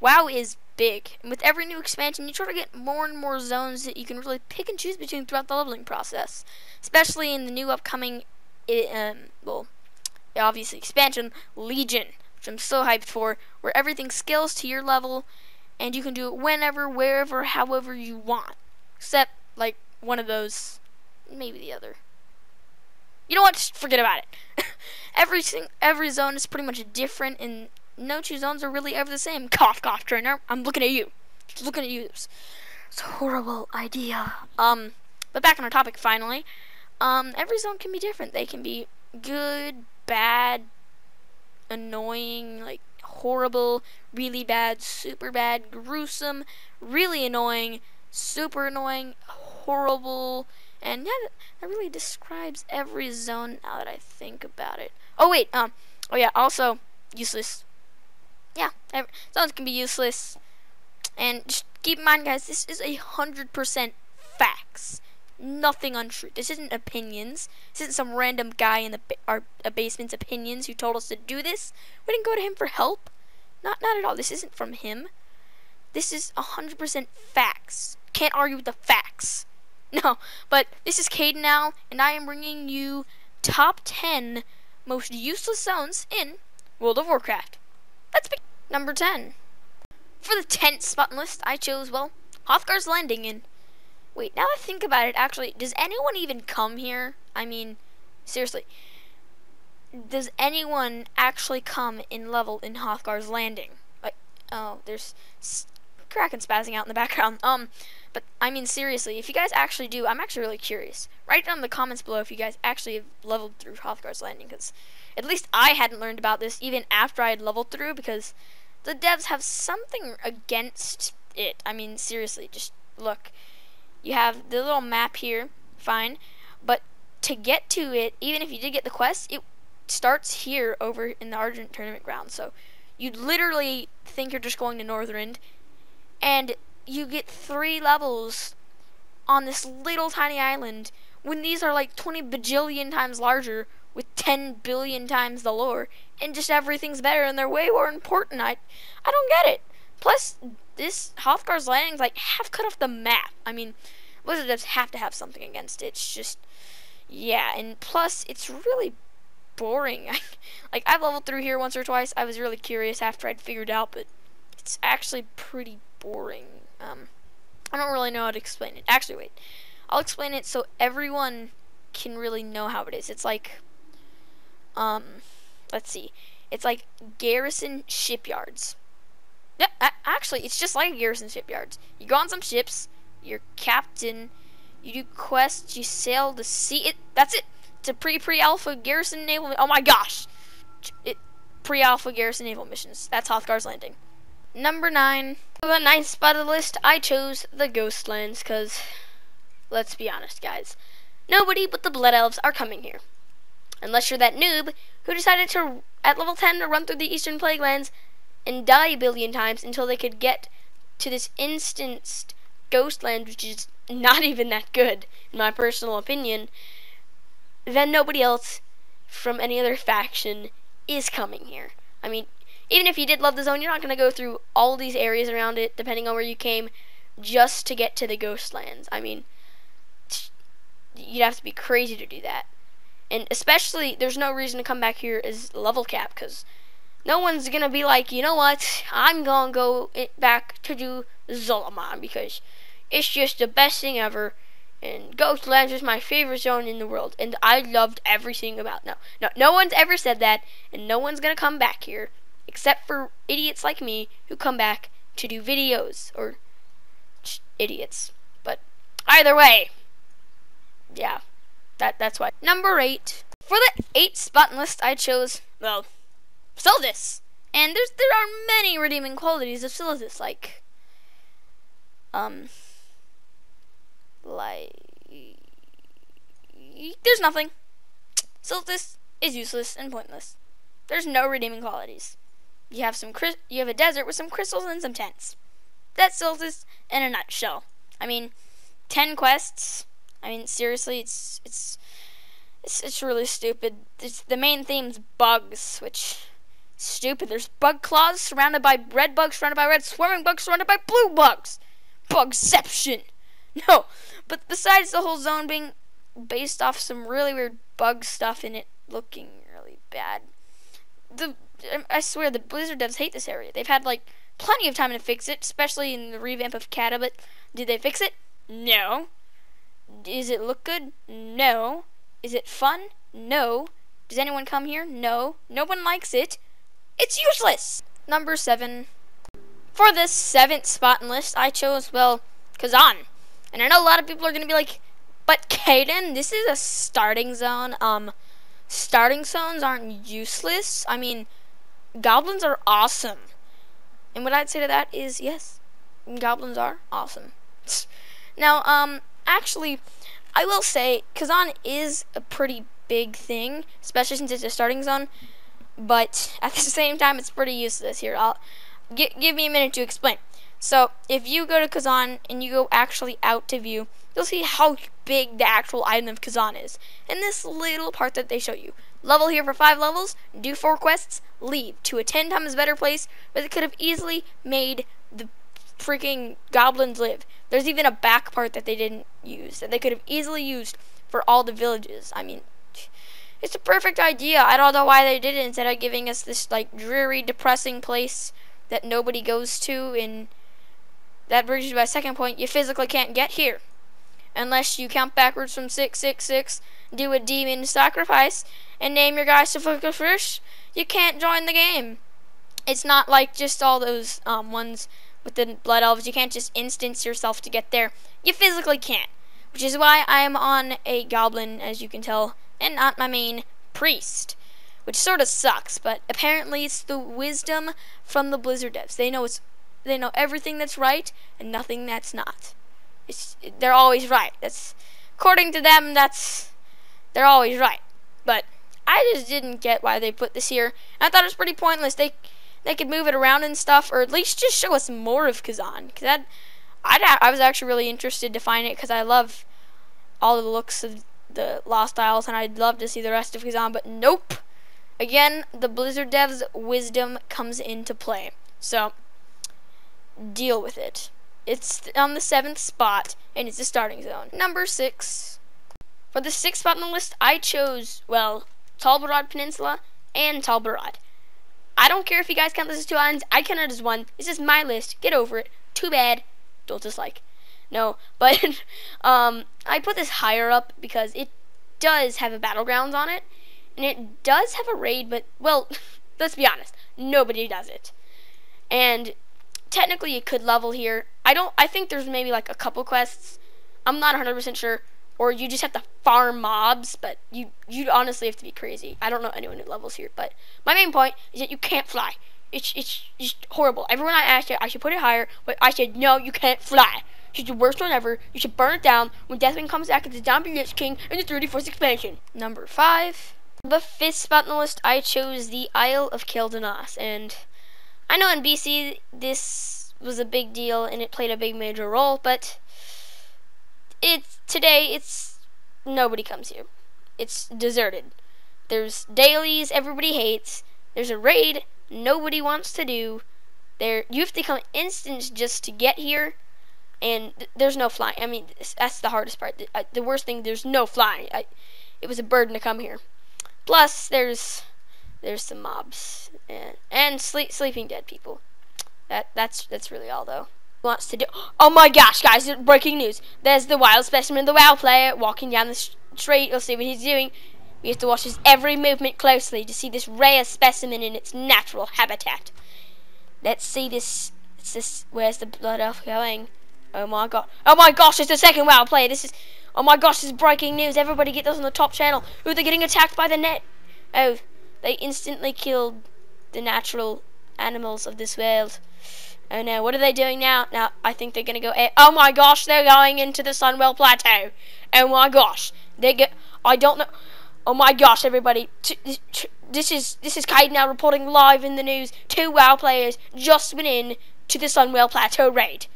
WoW is big, and with every new expansion, you try to get more and more zones that you can really pick and choose between throughout the leveling process. Especially in the new upcoming, well, obviously expansion, Legion, which I'm so hyped for, where everything scales to your level, and you can do it whenever, wherever, however you want. Except, like, one of those, maybe the other. You know what? Just forget about it. Every zone is pretty much different, and no two zones are really ever the same. Cough, cough, trainer. I'm looking at you. Just looking at you. It's a horrible idea. But back on our topic, finally. Every zone can be different. They can be good, bad, annoying, like horrible, really bad, super bad, gruesome, really annoying, super annoying, horrible, and yeah, that really describes every zone now that I think about it. Oh wait, oh yeah, also useless. Yeah, zones can be useless, and just keep in mind, guys, this is 100% facts. Nothing untrue. This isn't opinions. This isn't some random guy in our basement's opinions who told us to do this. We didn't go to him for help. Not at all. This isn't from him. This is 100% facts. Can't argue with the facts. No, but this is Caden now, and I am bringing you top 10 most useless zones in World of Warcraft. Let's begin. Number 10. For the 10th spot list, I chose, well, Hrothgar's Landing in. Wait, now that I think about it, actually, does anyone even come here? I mean, seriously. Does anyone actually come in level in Hrothgar's Landing? Like, oh, there's Kraken spazzing out in the background. But, I mean, seriously, if you guys actually do, I'm actually really curious. Write down in the comments below if you guys actually have leveled through Hrothgar's Landing, because at least I hadn't learned about this even after I had leveled through, because the devs have something against it. I mean, seriously, just look. You have the little map here, fine, but to get to it, even if you did get the quest, it starts here over in the Argent Tournament ground. So you'd literally think you're just going to Northrend, and you get 3 levels on this little tiny island when these are like 20 bajillion times larger with 10 billion times the lore, and just everything's better and they're way more important. I don't get it. Plus, this Hrothgar's Landing's like half cut off the map. I mean, Blizzard devs have to have something against it. It's just, yeah, and plus, it's really boring. Like, I've leveled through here once or twice. I was really curious after I'd figured out, but it's actually pretty boring. I don't really know how to explain it. Actually, wait. I'll explain it so everyone can really know how it is. It's like, let's see. It's like garrison shipyards. Yeah, actually, it's just like garrison shipyards. You go on some ships, you're captain, you do quests, you sail the sea. That's it. It's a pre-alpha garrison naval. Oh my gosh, pre-alpha garrison naval missions. That's Hrothgar's Landing. Number 9. For the 9th spot of the list, I chose the Ghostlands, because let's be honest, guys, nobody but the Blood Elves are coming here, unless you're that noob who decided to at level 10 to run through the Eastern Plaguelands and die a billion times until they could get to this instanced Ghostland, which is not even that good, in my personal opinion. Then nobody else from any other faction is coming here. I mean, even if you did love the zone, you're not going to go through all these areas around it, depending on where you came, just to get to the Ghostlands. I mean, you'd have to be crazy to do that. And especially, there's no reason to come back here as level cap, because no one's going to be like, you know what, I'm going to go back to do Zolomon, because it's just the best thing ever, and Ghostlands is my favorite zone in the world, and I loved everything about it. No one's ever said that, and no one's going to come back here, except for idiots like me, who come back to do videos, or idiots. But either way, yeah, that's why. Number 8. For the 8th spot list, I chose, well, Siltis. And there are many redeeming qualities of Siltis, like there's nothing. Siltis is useless and pointless. There's no redeeming qualities. You have a desert with some crystals and some tents. That's Siltis in a nutshell. I mean, 10 quests. I mean, seriously, it's really stupid. The main theme's bugs, which Stupid. There's bug claws surrounded by red bugs, surrounded by red, swarming bugs surrounded by blue bugs. Bugception. No, but besides the whole zone being based off some really weird bug stuff in it looking really bad, I swear the Blizzard devs hate this area. They've had like plenty of time to fix it, especially in the revamp of Kata, but did they fix it? No. Does it look good? No. Is it fun? No. Does anyone come here? No. No one likes it. It's useless! Number 7. For this 7th spot in list, I chose, well, Kazan. And I know a lot of people are going to be like, but Kaden, this is a starting zone. Starting zones aren't useless. I mean, goblins are awesome. And what I'd say to that is, yes, goblins are awesome. Now, actually, I will say Kazan is a pretty big thing, especially since it's a starting zone. But at the same time, it's pretty useless. Here, I'll give me a minute to explain. So, if you go to Kazan and you go actually out to view, you'll see how big the actual island of Kazan is. And this little part that they show you. Level here for 5 levels, do 4 quests, leave to a 10 times better place where they could have easily made the freaking goblins live. There's even a back part that they didn't use that they could have easily used for all the villages. I mean, it's a perfect idea. I don't know why they did it instead of giving us this like dreary, depressing place that nobody goes to. And that brings you to my second point. You physically can't get here unless you count backwards from 666, do a demon sacrifice, and name your guys to focus first. You can't join the game. It's not like just all those ones with the blood elves. You can't just instance yourself to get there. You physically can't, which is why I am on a goblin, as you can tell, and not my main priest, which sort of sucks. But apparently, it's the wisdom from the Blizzard devs. They know everything that's right and nothing that's not. They're always right. That's according to them. They're always right. But I just didn't get why they put this here. I thought it was pretty pointless. They could move it around and stuff, or at least just show us more of Kazan. Cause I was actually really interested to find it because I love all the looks of the Lost Isles, and I'd love to see the rest of Kazan. But nope. Again, the Blizzard devs' wisdom comes into play. So deal with it. It's on the 7th spot, and it's a starting zone. Number 6. For the 6th spot on the list, I chose, well, Talbarad Peninsula and Talbarad. I don't care if you guys count this as 2 islands. I count it as 1. This is my list. Get over it. Too bad. Don't dislike. No, but I put this higher up because it does have a battlegrounds on it, and it does have a raid, but, well, let's be honest. Nobody does it. And technically, you could level here. I think there's maybe like a couple quests. I'm not 100% sure. Or you just have to farm mobs, but you honestly have to be crazy. I don't know anyone who levels here, but my main point is that you can't fly. It's just horrible. Everyone I asked I should put it higher, but I said no, you can't fly. It's the worst one ever. You should burn it down when Deathwing comes back as the Zombie Lich King in the 34th expansion. Number 5. The 5th spot on the list, I chose the Isle of Kildanos, and I know in BC this was a big deal and it played a big major role, but today nobody comes here. It's deserted. There's dailies everybody hates. There's a raid nobody wants to do. You have to come instance just to get here, and there's no flying. I mean, that's the hardest part. The worst thing, there's no flying. It was a burden to come here. Plus, there's some mobs and sleeping dead people. That's really all though. Wants to do. Oh my gosh, guys! Breaking news. There's the wild specimen of the WoW player walking down the street. You'll see what he's doing. We have to watch his every movement closely to see this rare specimen in its natural habitat. Let's see this. Where's the blood elf going? Oh my god! Oh my gosh! It's the second WoW player. Oh my gosh! This is breaking news. Everybody get those on the top channel. Ooh, they're getting attacked by the net. Oh, they instantly killed the natural animals of this world. Oh no, what are they doing now? Now, I think they're gonna go, oh my gosh, they're going into the Sunwell Plateau. Oh my gosh, I don't know. Oh my gosh, everybody, this is Kade now reporting live in the news. 2 WoW players just went in to the Sunwell Plateau raid.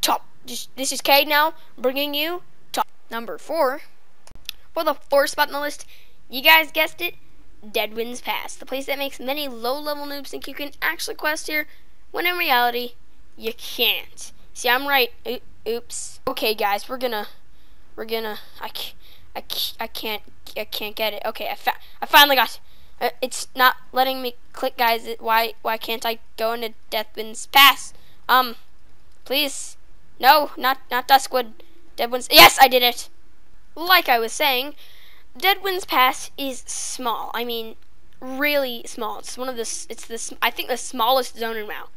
Top, this is Kade now bringing you top. Number 4. For the 4th spot on the list, you guys guessed it, Deadwinds Pass, the place that makes many low-level noobs think you can actually quest here, when in reality, you can't. See, I'm right. Oops. Okay, guys, I can't get it. Okay, I finally got it. It's not letting me click, guys. Why can't I go into Deadwinds Pass? Please. No, not Duskwood. Deadwinds. Yes, I did it. Like I was saying, Deadwinds Pass is small. I mean, really small. It's I think the smallest zone in WoW.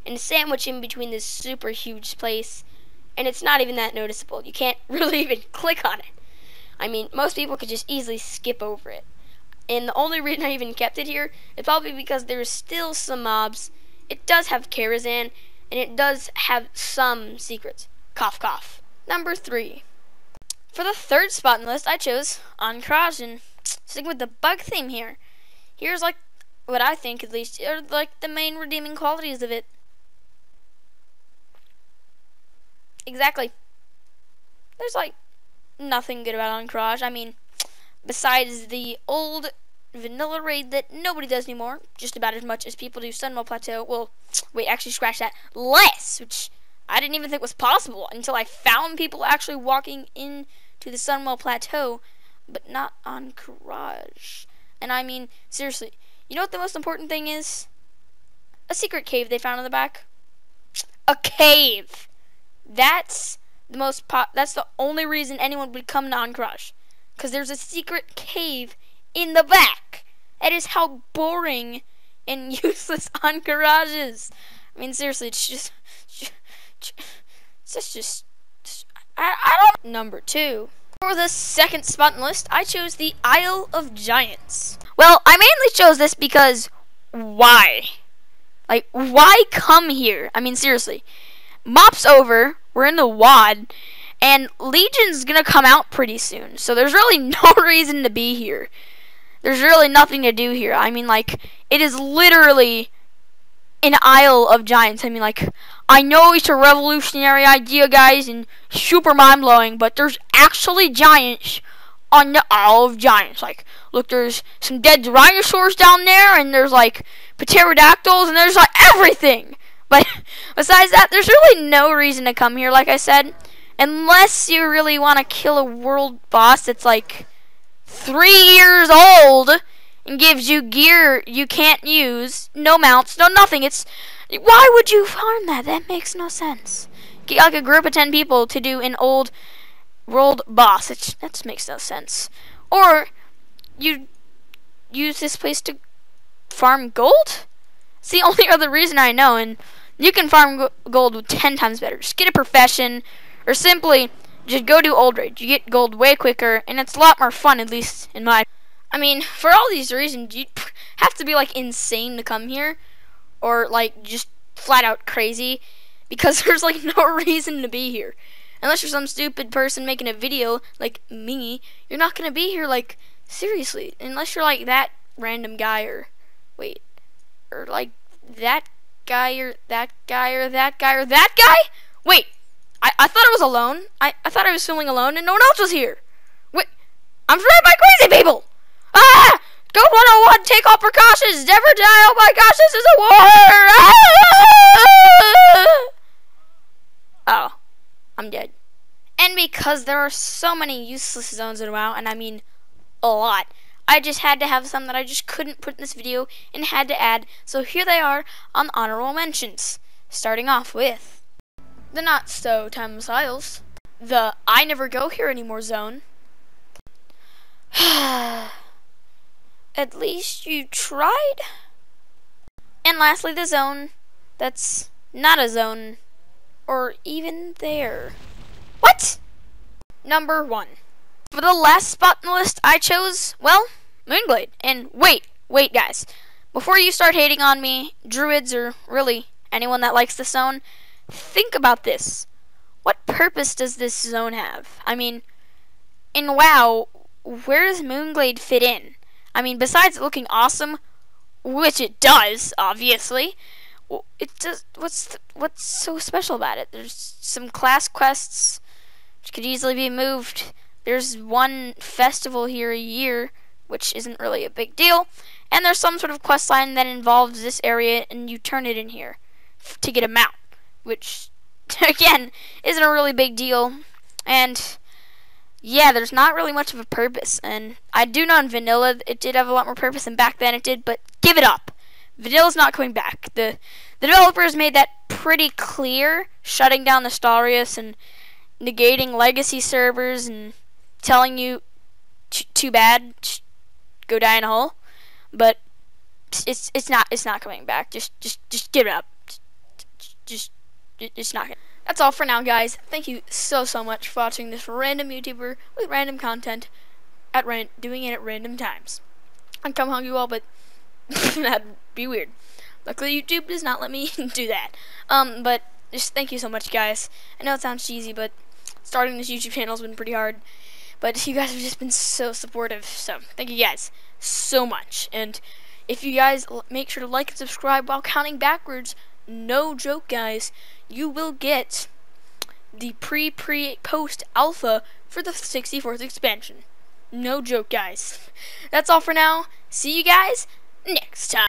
And it's sandwiched in between this super huge place, and it's not even that noticeable. You can't really even click on it. I mean, most people could just easily skip over it. And the only reason I even kept it here is probably because there's still some mobs. It does have Kazan, and it does have some secrets. Cough, cough. Number 3. For the third spot in the list, I chose Ancrage, and sticking with the bug theme here. Here's like what I think, at least, are like the main redeeming qualities of it. Exactly. There's like nothing good about Ancrage. I mean, besides the old vanilla raid that nobody does anymore, just about as much as people do Sunwell Plateau. Well, wait, actually scratch that. Less, which I didn't even think was possible until I found people actually walking into the Sunwell Plateau, but not Ancrage. And I mean, seriously, you know what the most important thing is? A secret cave they found in the back. A cave. That's the only reason anyone would come to Ancrage, because there's a secret cave in the back. That is how boring and useless Ancrage is. I mean, seriously, I don't. Number 2. For the second spot in the list, I chose the Isle of Giants. Well, I mainly chose this because why? Like, why come here? I mean, seriously. Mop's over, we're in the WOD, and Legion's gonna come out pretty soon, so there's really no reason to be here. There's really nothing to do here. I mean, like, it is literally an Isle of Giants. I mean, like, I know it's a revolutionary idea, guys, and super mind-blowing, but there's actually giants on the Isle of Giants. Like, look, there's some dead dinosaurs down there, and there's, like, pterodactyls, and there's, like, everything. But besides that, there's really no reason to come here, like I said, unless you really want to kill a world boss that's like 3 years old and gives you gear you can't use, no mounts, no nothing. Why would you farm that? That makes no sense. Get like a group of 10 people to do an old world boss. That makes no sense. Or you use this place to farm gold? It's the only other reason I know, and you can farm gold with 10 times better. Just get a profession, or simply just go do old raid. You get gold way quicker, and it's a lot more fun, at least in my. I mean, for all these reasons, you have to be like insane to come here, or like just flat out crazy, because there's like no reason to be here. Unless you're some stupid person making a video like me, you're not gonna be here. Like, seriously, unless you're like that random guy, or wait. Or like that guy, or that guy, or that guy, or that guy? Wait, I thought I was alone. I thought I was filming alone and no one else was here. Wait, I'm surrounded by crazy people. Ah! Go 101, take all precautions, never die. Oh my gosh, this is a war. Ah! Oh, I'm dead. And because there are so many useless zones in WoW, and I mean a lot, I just had to have some that I just couldn't put in this video and had to add, so here they are on honorable mentions. Starting off with the Not So Timeless Isles, the I Never Go Here Anymore zone. At least you tried. And lastly, the zone that's not a zone, or even there. What? Number 1. For the last spot in the list, I chose, well, Moonglade. And wait, guys. Before you start hating on me, druids, or really anyone that likes the zone, think about this. What purpose does this zone have? I mean, in WoW, where does Moonglade fit in? I mean, besides it looking awesome, which it does, obviously, it does. What's so special about it? There's some class quests which could easily be moved. There's one festival here a year which isn't really a big deal. And there's some sort of quest line that involves this area, and you turn it in here to get a mount, which, again, isn't a really big deal. And yeah, there's not really much of a purpose. And I do know in vanilla it did have a lot more purpose than back then it did, but give it up. Vanilla's not coming back. The developers made that pretty clear, shutting down the Starius and negating legacy servers and telling you too bad, go die in a hole. But it's not coming back. Just give it up. It's not. That's all for now, guys. Thank you so much for watching this random YouTuber with random content doing it at random times. I'd come hug you all, but that'd be weird. Luckily, YouTube does not let me do that. But just thank you so much, guys. I know it sounds cheesy, but starting this YouTube channel has been pretty hard. But you guys have just been so supportive. So thank you guys so much. And if you guys make sure to like and subscribe while counting backwards, no joke, guys, you will get the pre-post alpha for the 64th expansion. No joke, guys. That's all for now. See you guys next time.